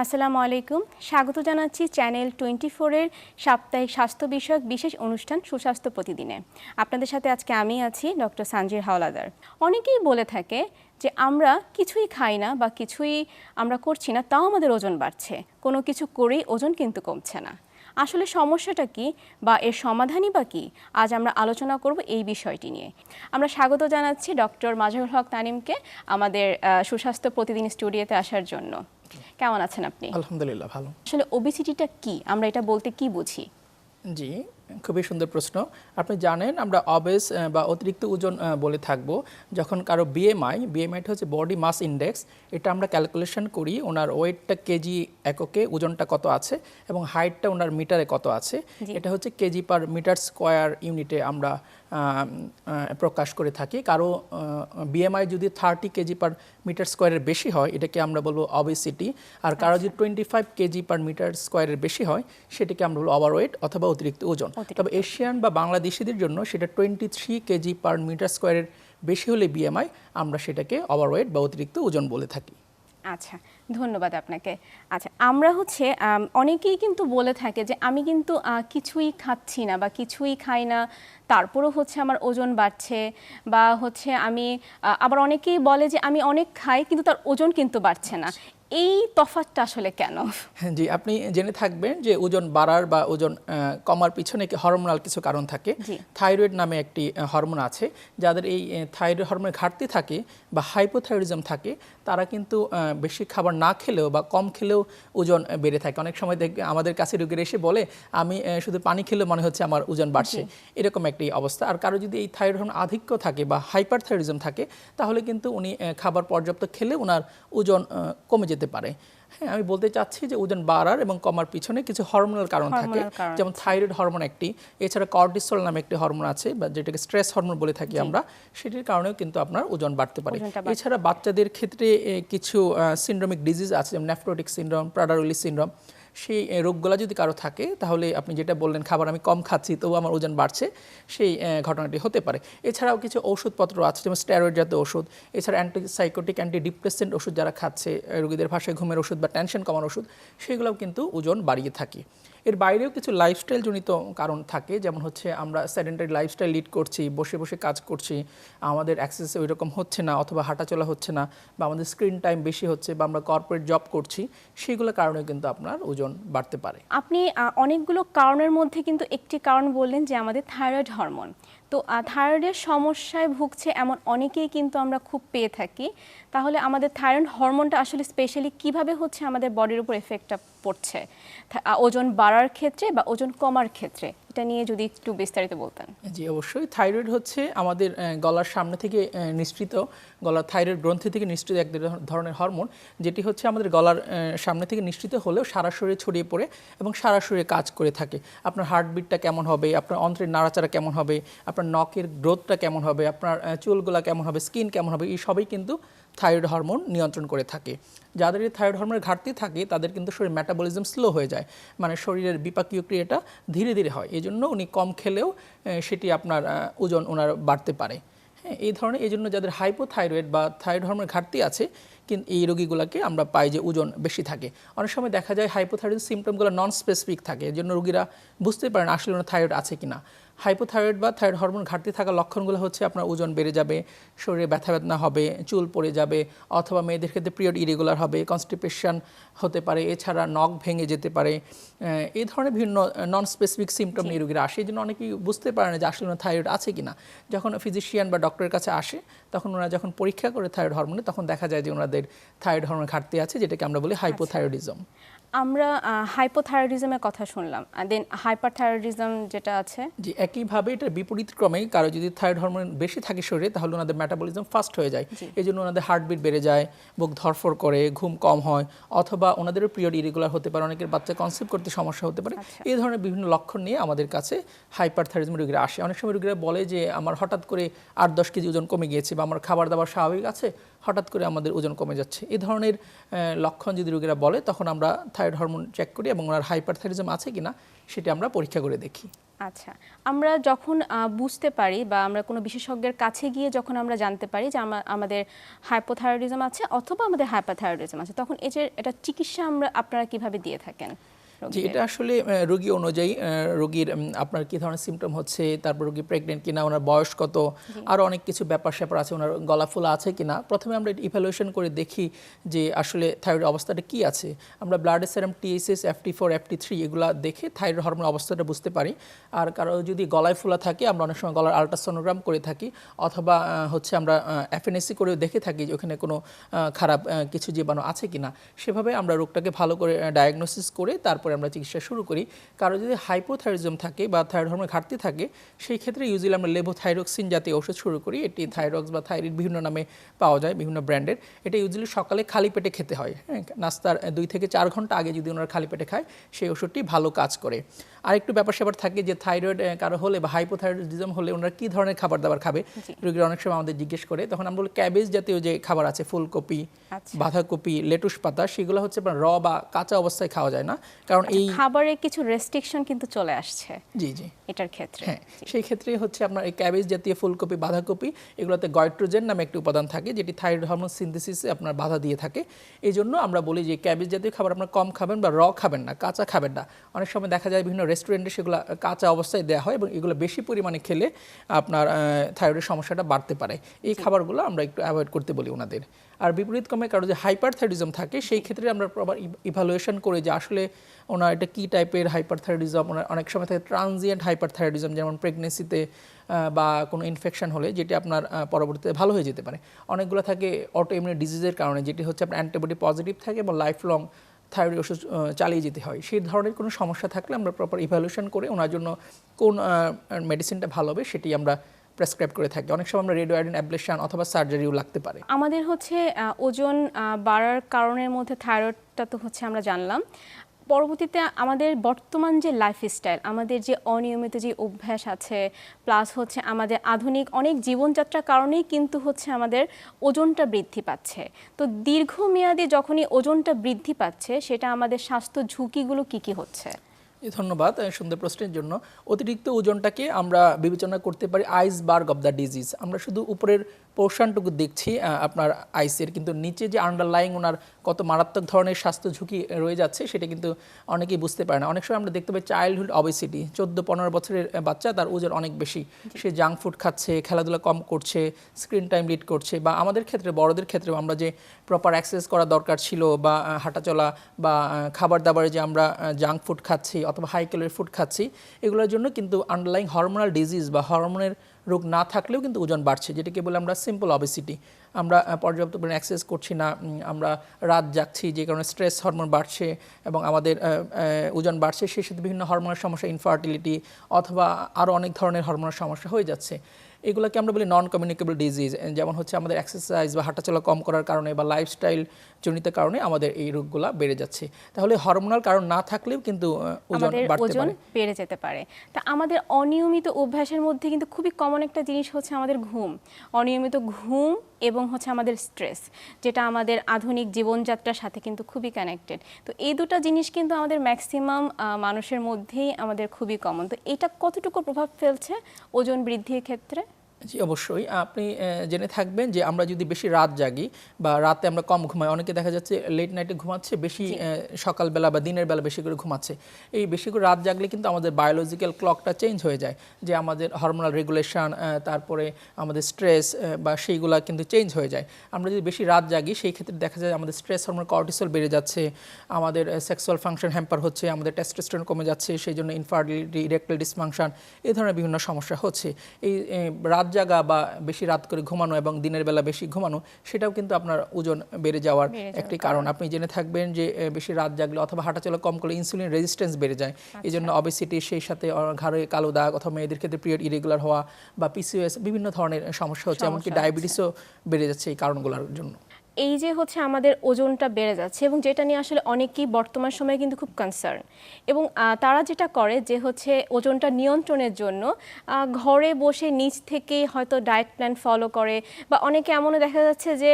আসসালামু আলাইকুম, স্বাগত জানাচ্ছি চ্যানেল 24 এর সাপ্তাহিক স্বাস্থ্য বিষয়ক বিশেষ অনুষ্ঠান সুস্বাস্থ্য প্রতিদিনে। আপনাদের সাথে আজকে আমি আছি ডক্টর সানজির হাওলাদার। অনেকেই বলে থাকে যে আমরা কিছুই খাই না বা কিছুই আমরা করছি না, তাও আমাদের ওজন বাড়ছে, কোনো কিছু করেই ওজন কিন্তু কমছে না। আসলে সমস্যাটা কি বা এর সমাধানই বা কি, আজ আমরা আলোচনা করব এই বিষয়টি নিয়ে। আমরা স্বাগত জানাচ্ছি ডক্টর মাজহারুল হক তানিমকে আমাদের সুস্বাস্থ্য প্রতিদিন স্টুডিওতে আসার জন্য। কেমন আছেন আপনি? আলহামদুলিল্লাহ, ভালো। আসলে ওবেসিটিটা কি, আমরা এটা বলতে কি বুঝি? জি, খুবই সুন্দর প্রশ্ন। আপনি জানেন আমরা অবেস বা অতিরিক্ত ওজন বলে থাকবো যখন কারো বিএমআইটা হচ্ছে বডি মাস ইন্ডেক্স। এটা আমরা ক্যালকুলেশন করি ওনার ওয়েটটা কেজি এককে, ওজনটা কত আছে এবং হাইটটা ওনার মিটারে কত আছে। এটা হচ্ছে কেজি পার মিটার স্কোয়ার ইউনিটে আমরা প্রকাশ করে থাকি। কারো বিএমআই যদি 30 কেজি পার মিটার স্কোয়ারের বেশি হয়, এটাকে আমরা বলবো অবেসিটি। আর কারো যদি 25 কেজি পার মিটার স্কোয়ারের বেশি হয়, সেটাকে আমরা বলবো ওভারওয়েট অথবা অতিরিক্ত ওজন। তবে এশিয়ান বা বাংলাদেশিদের জন্য সেটা 23 কেজি পার মিটার স্কোয়ারের বেশি হলে বিএমআই, আমরা সেটাকে ওভারওয়েট বা অতিরিক্ত ওজন বলে থাকি। আচ্ছা, ধন্যবাদ আপনাকে। আচ্ছা, আমরা অনেকেই কিন্তু বলে থাকে যে আমি কিন্তু কিছুই খাচ্ছি না বা কিছুই খাই না, তারপরও আমার ওজন বাড়ছে, বা আমি আবার অনেকেই বলে যে আমি অনেক খাই কিন্তু তার ওজন কিন্তু বাড়ছে না। এই তফাৎটা আসলে কেন? জি, আপনি জেনে থাকবেন যে ওজন বাড়ার বা ওজন কমার পিছনে হরমোনাল কিছু কারণ থাকে। থাইরয়েড নামে একটি হরমোন আছে। যাদের এই থাইরয়েড হরমোনের ঘাটতি থাকে বা হাইপোথাইরয়েডিজম থাকে, তারা কিন্তু বেশি খাবার না খেলেও বা কম খেলেও ওজন বেড়ে থাকে। অনেক সময় আমাদের কাছে রোগীরা এসে বলে আমি শুধু পানি খেলেও মনে হচ্ছে আমার ওজন বাড়ছে, এরকম একটি অবস্থা। আর কারো যদি এই থাইরয়েড হরমোন আধিক্য থাকে বা হাইপারথাইরয়েডিজম থাকে, তাহলে কিন্তু উনি খাবার পর্যাপ্ত খেলে ওনার ওজন কমে যেতে পারে। হ্যাঁ, আমি বলতে চাচ্ছি যে ওজন বাড়ার এবং কমার পিছনে কিছু হরমোনাল কারণ থাকে, যেমন থাইরয়েড হরমোন একটি, এছাড়া কর্টিসল নামে একটি হরমোন আছে বা যেটাকে স্ট্রেস হরমোন বলে থাকি আমরা, সেটির কারণেও কিন্তু আপনার ওজন বাড়তে পারে। এছাড়া বাচ্চাদের ক্ষেত্রে কিছু সিন্ড্রোমিক ডিজিজ আছে, যেমন নেফ্রোটিক সিনড্রোম, প্রাডারুলি সিনড্রোম। সেই রোগগুলো যদি কারো থাকে, তাহলে আপনি যেটা বললেন খাবার আমি কম খাচ্ছি তবু আমার ওজন বাড়ছে, সেই ঘটনাটি হতে পারে। এছাড়াও কিছু ওষুধপত্র আছে, যেমন স্টেরয়েড জাতীয় ওষুধ, এছাড়া অ্যান্টিসাইকোটিক, অ্যান্টিডিপ্রেসেন্ট ওষুধ যারা খাচ্ছে, রোগীদের ভাষায় ঘুমের ওষুধ বা টেনশন কমার ওষুধ, সেগুলোও কিন্তু ওজন বাড়িয়ে থাকে। এর বাইরেও কিছু লাইফস্টাইল জনিত কারণ থাকে, যেমন আমরা সেডেন্টারি লাইফস্টাইল লিড করছি, বসে বসে কাজ করছি, আমাদের অ্যাক্সেস ওই রকম হচ্ছে না, অথবা হাঁটাচলা হচ্ছে না, বা আমাদের স্ক্রিন টাইম বেশি হচ্ছে, বা আমরা কর্পোরেট জব করছি, সেগুলো কারণে কিন্তু আপনার ওজন বাড়তে পারে। আপনি অনেকগুলো কারণের মধ্যে কিন্তু একটি কারণ বললেন যে আমাদের থাইরয়েড হরমোন। তো থাইরয়েডের সমস্যায় ভুগছে এমন অনেকেই কিন্তু আমরা খুব পেয়ে থাকি। তাহলে আমাদের থাইরয়েড হরমোনটা আসলে স্পেশালি কিভাবে আমাদের বডির উপর এফেক্টটা পড়ছে, ওজন বাড়ার ক্ষেত্রে বা ওজন কমার ক্ষেত্রে, এটা নিয়ে যদি একটু বিস্তারিত বলতেন। জি, অবশ্যই। থাইরয়েড হচ্ছে আমাদের গলার সামনে থেকে নিঃসৃত, গলার থাইরয়েড গ্রন্থি থেকে নিঃসৃত এক ধরনের হরমোন, যেটি আমাদের গলার সামনে থেকে নিঃসৃত হলেও সারা শরীরে ছড়িয়ে পড়ে এবং সারা শরীরে কাজ করে থাকে। আপনার হার্টবিটটা কেমন হবে, আপনার অন্ত্রের নাড়াচাড়া কেমন হবে, আপনার নখের গ্রোথটা কেমন হবে, আপনার চুলগুলা কেমন হবে, স্কিন কেমন হবে, এই সবই কিন্তু থাইরয়েড হরমোন নিয়ন্ত্রণ করে থাকে। যাদের এই থাইরয়েড হরমোনের ঘাটতি থাকে, তাদের কিন্তু শরীর মেটাবলিজম স্লো হয়ে যায়, মানে শরীরের বিপাকীয় ক্রিয়াটা ধীরে ধীরে হয়। এই জন্য উনি কম খেলেও সেটি আপনার ওজন ওনার বাড়তে পারে। হ্যাঁ, এই জন্য যাদের হাইপোথাইরয়েড বা থাইরয়েড হরমোনের ঘাটতি আছে, কিন্তু এই রোগীগুলোকে আমরা পাই যে ওজন বেশি থাকে। অনেক সময় দেখা যায় হাইপোথাইরয়েড সিমটমগুলো নন স্পেসিফিক থাকে, এর জন্য রোগীরা বুঝতে পারেন আসলে ওনার থাইরয়েড আছে কিনা। হাইপোথাইরয়েড বা থাইরয়েড হরমোন ঘাটতি থাকার লক্ষণগুলো আপনার ওজন বেড়ে যাবে, শরীরে ব্যথা বেদনা হবে, চুল পড়ে যাবে, অথবা মেয়েদের ক্ষেত্রে পিরিয়ড ইরেগুলার হবে, কনস্টিপেশন হতে পারে, এছাড়া নখ ভেঙে যেতে পারে। এই ধরনের বিভিন্ন নন স্পেসিফিক সিমটম নিয়ে রোগীরা আসে। এই জন্য অনেকেই বুঝতে পারে না যে আসলে ওনার থাইরয়েড আছে কিনা। যখন ফিজিশিয়ান বা ডক্টরের কাছে আসে, তখন ওনারা যখন পরীক্ষা করে থাইরয়েড হরমোনে, তখন দেখা যায় যে ওনাদের থাইরয়েড হরমোনের ঘাটতি আছে, যেটাকে আমরা বলি হাইপোথাইরয়েডিজম। আমরা হাইপোথাইরয়েডিজমের কথা শুনলাম, দেন হাইপারথাইরয়েডিজম যেটা আছে, জি, একইভাবে এটার বিপরীত ক্রমে কারো যদি থাইরয়েড হরমোন বেশি থাকে শরীরে, তাহলে ওনাদের মেটাবলিজম ফাস্ট হয়ে যায়। এই জন্য ওনাদের হার্টবিট বেড়ে যায়, বুক ধরফর করে, ঘুম কম হয়, অথবা ওনাদেরও পিরিয়ড ইরেগুলার হতে পারে, অনেকের বাচ্চা কনসিভ করতে সমস্যা হতে পারে। এই ধরনের বিভিন্ন লক্ষণ নিয়ে আমাদের কাছে হাইপারথাইরয়েডিজম রোগীরা আসে। অনেক সময় রোগীরা বলে যে আমার হঠাৎ করে 8-10 কেজি ওজন কমে গিয়েছে, বা আমার খাবার দাবার স্বাভাবিক আছে, হঠাৎ করে আমাদের ওজন কমে যাচ্ছে। এই ধরনের লক্ষণ যদি রোগীরা বলে, তখন আমরা থাইরয়েড হরমোন চেক করি এবং ওনার হাইপারথাইরয়েডিজম আছে কিনা সেটা আমরা পরীক্ষা করে দেখি। আচ্ছা, আমরা যখন বুঝতে পারি বা আমরা কোনো বিশেষজ্ঞের কাছে গিয়ে যখন আমরা জানতে পারি যে আমাদের হাইপোথাইরয়েডিজম আছে অথবা আমাদের হাইপারথাইরয়েডিজম আছে, তখন এটা চিকিৎসা আপনারা কিভাবে দিয়ে থাকেন? জি, এটা আসলে রোগী অনুযায়ী রোগীর আপনার কি ধরনের সিমটম হচ্ছে, তারপর রোগী প্রেগনেন্ট কিনা, ওনার বয়স কত, আরও অনেক কিছু ব্যাপার স্যাপার আছে, ওনার গলা ফোলা আছে কিনা। প্রথমে আমরা ইভ্যালুয়েশন করে দেখি যে আসলে থাইরয়েড অবস্থাটা কি আছে। আমরা ব্লাডের সেরাম TSH, FT4, FT3 এগুলা দেখে থাইরয়েড হরমোন অবস্থাটা বুঝতে পারি। আর কারো যদি গলায় ফোলা থাকে আমরা অনেক সময় গলার আল্ট্রাসোনোগ্রাম করে থাকি, অথবা হচ্ছে আমরা FNAC করেও দেখে থাকি যে ওখানে কোনো খারাপ কিছু জীবাণু আছে কিনা। সেভাবে আমরা রোগটাকে ভালো করে ডায়াগনোসিস করে তারপরে আমরা চিকিৎসা শুরু করি। কারো যদি হাইপোথাইরয়েডিজম থাকে বা থাইরয়েড হরমোনের ঘাটতি থাকে, সেই ক্ষেত্রে ইউজুয়ালি আমরা লেভোথাইরক্সিন জাতীয় ওষুধ শুরু করি। এটি থাইরক্স বা থাইরিড বিভিন্ন নামে পাওয়া যায়, বিভিন্ন ব্র্যান্ডের। এটা ইউজুয়ালি সকালে খালি পেটে খেতে হয়। হ্যাঁ, নাস্তার 2 থেকে 4 ঘন্টা আগে যদি ওনারা খালি পেটে খায়, সেই ওষুধটি ভালো কাজ করে। আরেকটু ব্যাপার স্যাপার থাকে যে থাইরয়েড কারো হলে বা হাইপোথাইরয়েডিজম হলে ওনারা কী ধরনের খাবার দাবার খাবে, রোগীরা অনেক সময় আমাদের জিজ্ঞেস করে। তখন আমরা বলি ক্যাবেজ জাতীয় যে খাবার আছে, ফুলকপি, বাঁধাকপি, লেটুস পাতা, সেগুলো হচ্ছে র বা কাঁচা অবস্থায় খাওয়া যায় না, কারণ এই খাবারে কিছু রেস্ট্রিকশন কিন্তু চলে আসছে। জি জি, এটার ক্ষেত্রে হ্যাঁ, সেই ক্ষেত্রে হচ্ছে আপনার এই ক্যাবেজ জাতীয় ফুলকপি, বাঁধাকপি, এগুলোতে গয়ট্রোজেন নামে একটি উপাদান থাকে যেটি থাইরয়েড হরমোন সিনথেসিসে আপনার বাধা দিয়ে থাকে। এই জন্য আমরা বলি যে ক্যাবেজ জাতীয় খাবার আপনার কম খাবেন বা খাবেন না, কাঁচা খাবেন না। অনেক সময় দেখা যায় বিভিন্ন রেস্টুরেন্টে সেগুলো কাঁচা অবস্থায় দেওয়া হয় এবং এগুলো বেশি পরিমাণে খেলে আপনার থাইরয়েডের সমস্যাটা বাড়তে পারে। এই খাবারগুলো আমরা একটু অ্যাভয়েড করতে বলি ওনাদের। আর বিপরীত ক্রমে কারো যে হাইপারথাইরয়েডিজম থাকে, সেই ক্ষেত্রে আমরা প্রপার ইভালুয়েশন করে যে আসলে ওনার এটা কী টাইপের হাইপারথাইরয়েডিজম। ওনার অনেক সময় থাকে ট্রানজিয়েন্ট হাইপারথাইরয়েডিজম, যেমন প্রেগনেন্সিতে বা কোনো ইনফেকশন হলে, যেটি আপনার পরবর্তীতে ভালো হয়ে যেতে পারে। অনেকগুলো থাকে অটোইমিউন ডিজিজের কারণে, যেটি হচ্ছে আপনার অ্যান্টিবডি পজিটিভ থাকে এবং লাইফ লং থাইরয়েড ওষুধ চালিয়ে যেতে হয়। সেই ধরনের কোনো সমস্যা থাকলে আমরা প্রপার ইভ্যালুয়েশন করে ওনার জন্য কোন মেডিসিনটা ভালো হবে সেটি আমরা প্রেসক্রাইব করে থাকি। অনেক সময় আমরা রেডিও আয়োডিন অ্যাবলেশন অথবা সার্জারিও লাগতে পারে। আমাদের হচ্ছে ওজন বাড়ার কারণের মধ্যে থাইরয়েডটা তো হচ্ছে আমরা জানলাম। পরবর্তীতে আমাদের বর্তমান যে লাইফস্টাইল, আমাদের যে অনিয়মিত যে অভ্যাস আছে, প্লাস হচ্ছে আমাদের আধুনিক অনেক জীবনযাত্রার কারণেই কিন্তু হচ্ছে আমাদের ওজনটা বৃদ্ধি পাচ্ছে। তো দীর্ঘমেয়াদে যখনই ওজনটা বৃদ্ধি পাচ্ছে, সেটা আমাদের স্বাস্থ্য ঝুঁকিগুলো কি হচ্ছে? ধন্যবাদ সুন্দর প্রশ্নের জন্য। অতিরিক্ত ওজনটাকে আমরা বিবেচনা করতে পারি আইসবার্গ অফ দ্য ডিজিজ। আমরা শুধু উপরের পোর্শনটুকু দেখছি আপনার আইসের, কিন্তু নিচে যে আন্ডারলাইং ওনার কত মারাত্মক ধরনের স্বাস্থ্য ঝুঁকি রয়ে যাচ্ছে সেটা কিন্তু অনেকেই বুঝতে পারে না। অনেক সময় আমরা দেখতে পাই চাইল্ডহুড অবেসিটি, 14-15 বছরের বাচ্চা, তার ওজন অনেক বেশি, সে জাঙ্ক ফুড খাচ্ছে, খেলাধুলা কম করছে, স্ক্রিন টাইম লিড করছে। বা আমাদের ক্ষেত্রে, বড়দের ক্ষেত্রেও আমরা যে প্রপার এক্সারসাইজ করা দরকার ছিল বা হাঁটাচলা বা খাবার দাবারে যে আমরা জাঙ্ক ফুড খাচ্ছি অথবা হাই ক্যালোরি ফুড খাচ্ছি, এগুলোর জন্য কিন্তু আন্ডারলাইং হরমোনাল ডিজিজ বা হরমোনের রোগ না থাকলেও কিন্তু ওজন বাড়ছে, যেটাকে বলে আমরা সিম্পল অবেসিটি। আমরা পর্যাপ্ত পরিমাণে এক্সারসাইজ করছি না, আমরা রাত জাগছি, যে কারণে স্ট্রেস হরমোন বাড়ছে এবং আমাদের ওজন বাড়ছে। সেই সাথে বিভিন্ন হরমোনের সমস্যা, ইনফার্টিলিটি অথবা আরও অনেক ধরনের হরমোনের সমস্যা হয়ে যাচ্ছে। এগুলোকে আমরা বলি নন কমিউনিকেবল ডিজিজ, যেমন হচ্ছে আমাদের এক্সারসাইজ বা হাঁটাচলা কম করার কারণে বা লাইফস্টাইল জনিত কারণে আমাদের এই রোগগুলো বেড়ে যাচ্ছে। তাহলে হরমোনাল কারণ না থাকলেও কিন্তু ওজন বেড়ে যেতে পারে। তা আমাদের অনিয়মিত অভ্যাসের মধ্যে কিন্তু খুবই কমন একটা জিনিস হচ্ছে আমাদের ঘুম, অনিয়মিত ঘুম এবং হচ্ছে আমাদের স্ট্রেস, যেটা আমাদের আধুনিক জীবনযাত্রার সাথে কিন্তু খুবই কানেক্টেড। তো এই দুটো জিনিস কিন্তু আমাদের ম্যাক্সিমাম মানুষের মধ্যেই আমাদের খুবই কমন। তো এটা কতটুকু প্রভাব ফেলছে ওজন বৃদ্ধির ক্ষেত্রে? জি অবশ্যই। আপনি জেনে থাকবেন যে আমরা যদি বেশি রাত জাগি বা রাতে আমরা কম ঘুমাই, অনেকে দেখা যাচ্ছে লেট নাইটে ঘুমাচ্ছে, বেশি সকালবেলা বা দিনের বেলা বেশি করে ঘুমাচ্ছে। এই বেশি করে রাত জাগলে কিন্তু আমাদের বায়োলজিক্যাল ক্লকটা চেঞ্জ হয়ে যায়, যে আমাদের হরমোনাল রেগুলেশন, তারপরে আমাদের স্ট্রেস বা সেইগুলা কিন্তু চেঞ্জ হয়ে যায়। আমরা যদি বেশি রাত জাগি, সেই ক্ষেত্রে দেখা যায় আমাদের স্ট্রেস হরমোন কর্টিসল বেড়ে যাচ্ছে, আমাদের সেক্সুয়াল ফাংশন হ্যাম্পার হচ্ছে, আমাদের টেস্টোস্টেরন কমে যাচ্ছে, সেই জন্য ইনফার্টিলিটি, ইরেকটাইল ডিসফাংশন, এই ধরনের বিভিন্ন সমস্যা হচ্ছে। এই রাত জাগা বা বেশি রাত করে ঘুমানো এবং দিনের বেলা বেশি ঘুমানো, সেটাও কিন্তু আপনার ওজন বেড়ে যাওয়ার একটি কারণ। আপনি জেনে থাকবেন যে বেশি রাত জাগলে অথবা হাঁটাচলা কম করলে ইনসুলিন রেজিস্ট্যান্স বেড়ে যায়। এই জন্য অবেসিটি, সেই সাথে ঘাড়ে কালো দাগ অথবা মেয়েদের ক্ষেত্রে পিরিয়ড ইরেগুলার হওয়া বা PCOS, বিভিন্ন ধরনের সমস্যা হচ্ছে, এমনকি ডায়াবেটিসও বেড়ে যাচ্ছে এই কারণগুলোর জন্য। এই যে হচ্ছে আমাদের ওজনটা বেড়ে যাচ্ছে এবং যেটা নিয়ে আসলে অনেকেই বর্তমান সময়ে কিন্তু খুব কনসার্ন, এবং তারা যেটা করে যে হচ্ছে ওজনটা নিয়ন্ত্রণের জন্য ঘরে বসে নিজ থেকে হয়তো ডায়েট প্ল্যান ফলো করে, বা অনেকে এমনও দেখা যাচ্ছে যে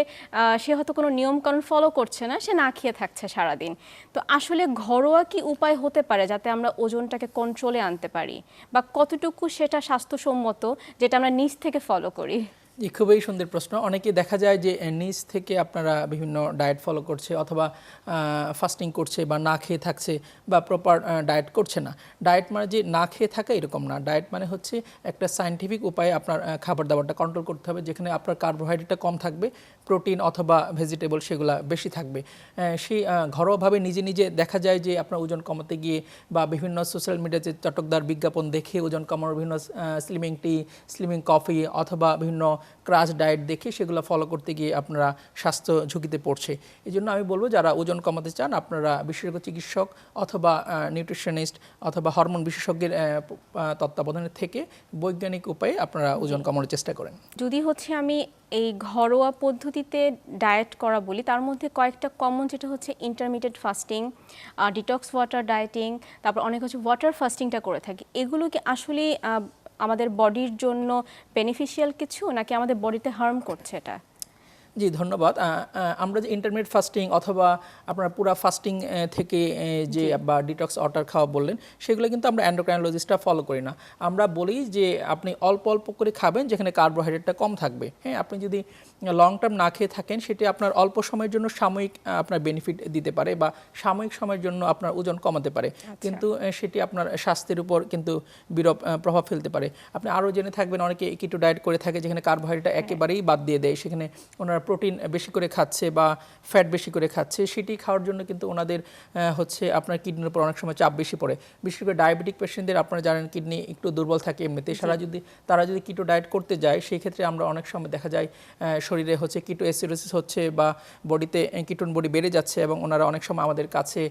সে হয়তো কোনো নিয়মকানুন ফলো করছে না, সে না খেয়ে থাকছে সারাদিন। তো আসলে ঘরোয়া কি উপায় হতে পারে যাতে আমরা ওজনটাকে কন্ট্রোলে আনতে পারি, বা কতটুকু সেটা স্বাস্থ্যসম্মত যেটা আমরা নিজ থেকে ফলো করি? জি, খুবই সুন্দর প্রশ্ন। অনেকে দেখা যায় যে নিজ থেকে আপনারা বিভিন্ন ডায়েট ফলো করছে অথবা ফাস্টিং করছে বা না খেয়ে থাকছে বা প্রপার ডায়েট করছে না। ডায়েট মানে যে না খেয়ে থাকা এরকম না। ডায়েট মানে হচ্ছে একটা সায়েন্টিফিক উপায়ে আপনার খাবার দাবারটা কন্ট্রোল করতে হবে, যেখানে আপনার কার্বোহাইড্রেটটা কম থাকবে, প্রোটিন অথবা ভেজিটেবল সেগুলো বেশি থাকবে। সেই ঘরোয়াভাবে নিজে নিজে দেখা যায় যে আপনার ওজন কমাতে গিয়ে বা বিভিন্ন সোশ্যাল মিডিয়াতে চটকদার বিজ্ঞাপন দেখে ওজন কমানোর বিভিন্ন স্লিমিং টি, স্লিমিং কফি অথবা বিভিন্ন ক্রাশ ডায়েট দেখে সেগুলো ফলো করতে গিয়ে আপনারা স্বাস্থ্য ঝুঁকিতে পড়ছে। এই জন্য আমি বলবো যারা ওজন কমাতে চান আপনারা বিশেষজ্ঞ চিকিৎসক অথবা নিউট্রিশনিস্ট অথবা হরমোন বিশেষজ্ঞের তত্ত্বাবধানে থেকে বৈজ্ঞানিক উপায়ে আপনারা ওজন কমানোর চেষ্টা করেন। যদি হচ্ছে আমি এই ঘরোয়া পদ্ধতিতে ডায়েট করা বলি, তার মধ্যে কয়েকটা কমন, যেটা হচ্ছে intermediate fasting, detox water dieting, তারপর অনেক হচ্ছে ওয়াটার ফাস্টিংটা করে থাকি। এগুলো কি আসলে আমাদের বডির জন্য বেনিফিশিয়াল কিছু, নাকি আমাদের বডিতে হার্ম করছে এটা? জি, ধন্যবাদ। আমরা যে ইন্টারমিডিয়েট ফাস্টিং অথবা আপনারা পুরা ফাস্টিং থেকে যে বা ডিটক্স ওয়াটার খাওয়া বললেন, সেগুলো কিন্তু আমরা এন্ডোক্রাইনোলজিস্টরা ফলো করি না। আমরা বলি যে আপনি অল্প অল্প করে খাবেন, যেখানে কার্বোহাইড্রেটটা কম থাকবে। হ্যাঁ, আপনি যদি লং টার্ম না খেয়ে থাকেন, সেটি আপনার অল্প সময়ের জন্য সাময়িক আপনার বেনিফিট দিতে পারে বা সাময়িক সময়ের জন্য আপনার ওজন কমাতে পারে, কিন্তু সেটি আপনার স্বাস্থ্যের উপর কিন্তু বিরূপ প্রভাব ফেলতে পারে। আপনি আরও জেনে থাকবেন অনেকে কিটো ডায়েট করে থাকে, যেখানে কার্বোহাইড্রেট একেবারেই বাদ দিয়ে দেয়, সেখানে ওনারা প্রোটিন বেশি করে খাচ্ছে বা ফ্যাট বেশি করে খাচ্ছে। সেটি খাওয়ার জন্য কিন্তু ওনাদের হচ্ছে আপনার কিডনির উপর অনেক সময় চাপ বেশি পড়ে। বিশেষ করে ডায়াবেটিক পেশেন্টদের আপনারা জানেন কিডনি একটু দুর্বল থাকে এমনিতে, তারা যদি কিটো ডায়েট করতে যায়, সেই ক্ষেত্রে আমরা অনেক সময় দেখা যায় শরীরে হচ্ছে কিটো অ্যাসিডোসিস হচ্ছে বা বডিতে কিটোন বডি বেড়ে যাচ্ছে, এবং ওনারা অনেক সময় আমাদের কাছে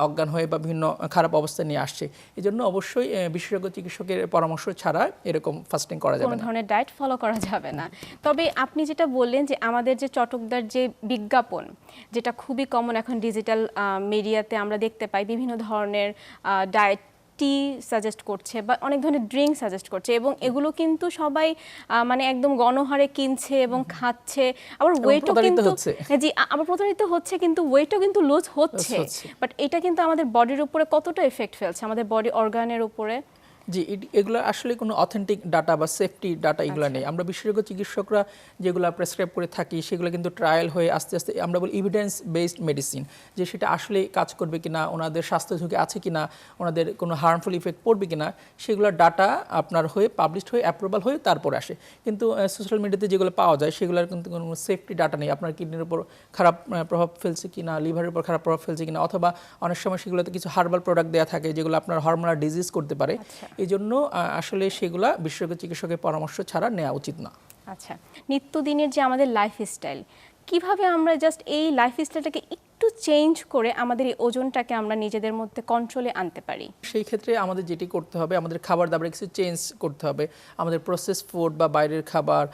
অজ্ঞান হয়ে বা বিভিন্ন খারাপ অবস্থা নিয়ে আসছে। এই জন্য অবশ্যই বিশেষজ্ঞ চিকিৎসকের পরামর্শ ছাড়া এরকম ফাস্টিং করা যাবে না, কোনো ধরনের ডায়েট ফলো করা যাবে না। তবে আপনি যেটা বললেন যে আমাদের যে চটকদার যে বিজ্ঞাপন, যেটা খুবই কমন এখন ডিজিটাল মিডিয়াতে আমরা দেখতে পাই, বিভিন্ন ধরনের ডায়েট টি সাজেস্ট করছে বা অনেক ধরনের ড্রিঙ্ক সাজেস্ট করছে, এবং এগুলো কিন্তু সবাই মানে একদম গণহারে কিনছে এবং খাচ্ছে, আবার ওয়েটও কিন্তু জি আবার প্রতারিত হচ্ছে, কিন্তু ওয়েটও কিন্তু লুজ হচ্ছে। বাট এটা কিন্তু আমাদের বডির উপরে কতটা এফেক্ট ফেলছে, আমাদের বডি অর্গানের উপরে? জি, এগুলো আসলে কোনো অথেন্টিক ডাটা বা সেফটি ডাটা এগুলো নেই। আমরা বিশেষজ্ঞ চিকিৎসকরা যেগুলো প্রেসক্রাইব করে থাকি, সেগুলো কিন্তু ট্রায়াল হয়ে আস্তে আস্তে আমরা বলি এভিডেন্স বেসড মেডিসিন, যে সেটা আসলে কাজ করবে কিনা, ওনাদের স্বাস্থ্য ঝুঁকি আছে কিনা, ওনাদের কোনো হার্মফুল ইফেক্ট পড়বে কিনা, সেগুলোর ডাটা আপনার হয়ে পাবলিশড হয়ে অ্যাপ্রুভাল হয়ে তারপরে আসে। কিন্তু সোশ্যাল মিডিয়াতে যেগুলো পাওয়া যায় সেগুলোর কিন্তু কোনো সেফটি ডাটা নেই, আপনার কিডনির উপর খারাপ প্রভাব ফেলছে কিনা, লিভারের উপর খারাপ প্রভাব ফেলছে কিনা, অথবা অনেক সময় সেগুলোতে কিছু হার্বাল প্রোডাক্ট দেওয়া থাকে যেগুলো আপনার হরমোনাল ডিজিজ করতে পারে। এই জন্য আসলে সেগুলা বিশেষজ্ঞ চিকিৎসকের পরামর্শ ছাড়া নেওয়া উচিত না। আচ্ছা, নিত্যদিনের যে আমাদের লাইফস্টাইল, কিভাবে আমরা জাস্ট এই লাইফস্টাইলটাকে একটু চেঞ্জ করে আমাদের এই ওজনটাকে আমরা নিজেদের মধ্যে কন্ট্রোলে আনতে পারি? সেই ক্ষেত্রে আমাদের যেটি করতে হবে, আমাদের খাবার দাবারে কিছু চেঞ্জ করতে হবে। আমাদের প্রসেস ফুড বা বাইরের খাবার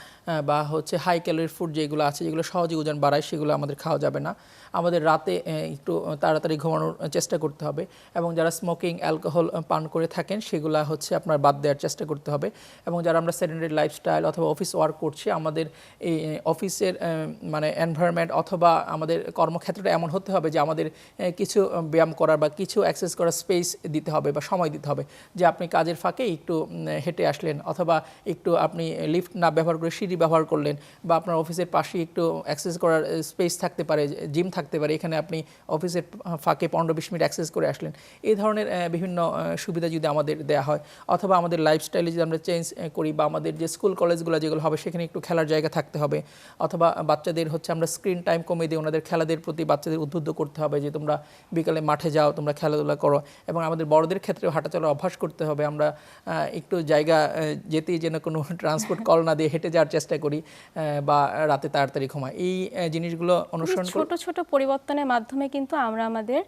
বা হচ্ছে হাই ক্যালোরি ফুড যেগুলো আছে, যেগুলো সহজে ওজন বাড়ায়, সেগুলো আমাদের খাওয়া যাবে না। আমাদের রাতে একটু তাড়াতাড়ি ঘুমানোর চেষ্টা করতে হবে, এবং যারা স্মোকিং, অ্যালকোহল পান করে থাকেন সেগুলো হচ্ছে আপনার বাদ দেওয়ার চেষ্টা করতে হবে। এবং যারা আমরা সেডেন্টারি লাইফস্টাইল অথবা অফিস ওয়ার্ক করছি, আমাদের এই অফিসের মানে এনভায়রনমেন্ট অথবা আমাদের কর্মক্ষেত্রটা এমন হতে হবে যে আমাদের কিছু ব্যায়াম করার বা কিছু অ্যাক্সেস করার স্পেস দিতে হবে বা সময় দিতে হবে, যে আপনি কাজের ফাঁকে একটু হেঁটে আসলেন, অথবা একটু আপনি লিফট না ব্যবহার করে সিঁড়ি ব্যবহার করলেন, বা আপনার অফিসের পাশে একটু অ্যাক্সেস করার স্পেস থাকতে পারে, জিম থাকতে পারে, এখানে আপনি অফিসের ফাঁকে 15-20 মিনিট অ্যাক্সেস করে আসলেন। এই ধরনের বিভিন্ন সুবিধা যদি আমাদের দেওয়া হয়, অথবা আমাদের লাইফস্টাইলে যদি আমরা চেঞ্জ করি, বা আমাদের যে স্কুল কলেজগুলো যেগুলো হবে সেখানে একটু খেলার জায়গা থাকতে হবে, অথবা বাচ্চাদের হচ্ছে আমরা স্ক্রিন টাইম কমিয়ে দিয়ে ওনাদের খেলাদের প্রতি বাচ্চাদের উদ্বুদ্ধ করতে হবে যে তোমরা বিকালে মাঠে যাও, তোমরা খেলাধুলা করো। এবং আমাদের বড়দের ক্ষেত্রেও হাঁটা চলার অভ্যাস করতে হবে, আমরা একটু জায়গা যেতেই যেন কোনো ট্রান্সপোর্ট কল না দিয়ে হেঁটে যাওয়ার চেষ্টা করি, বা রাতে তাড়াতাড়ি ঘুমাই। এই জিনিসগুলো অনুসরণ ছোট ছোট পরিবর্তনের মাধ্যমে কিন্তু আমরা আমাদের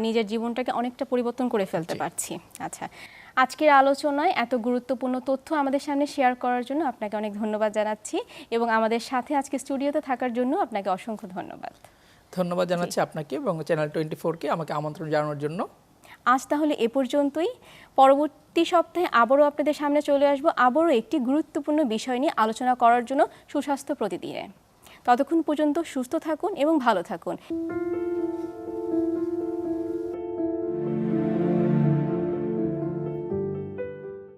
নিজের জীবনটাকে অনেকটা পরিবর্তন করে ফেলতে পারছি। আচ্ছা, আজকের আলোচনায় এত গুরুত্বপূর্ণ তথ্য আমাদের সামনে শেয়ার করার জন্য আপনাকে অনেক ধন্যবাদ জানাচ্ছি এবং আমাদের সাথে আজকে স্টুডিওতে থাকার জন্য আপনাকে অসংখ্য ধন্যবাদ। ধন্যবাদ জানাচ্ছি আপনাকে এবং চ্যানেল 24-কে আমাকে আমন্ত্রণ জানানোর জন্য। আজ তাহলে এ পর্যন্তই। পরবর্তী সপ্তাহে আবারও আপনাদের সামনে চলে আসব আবারও একটি গুরুত্বপূর্ণ বিষয় নিয়ে আলোচনা করার জন্য সুস্বাস্থ্য প্রতিদিনে। ততক্ষণ পর্যন্ত সুস্থ থাকুন এবং ভালো থাকুন।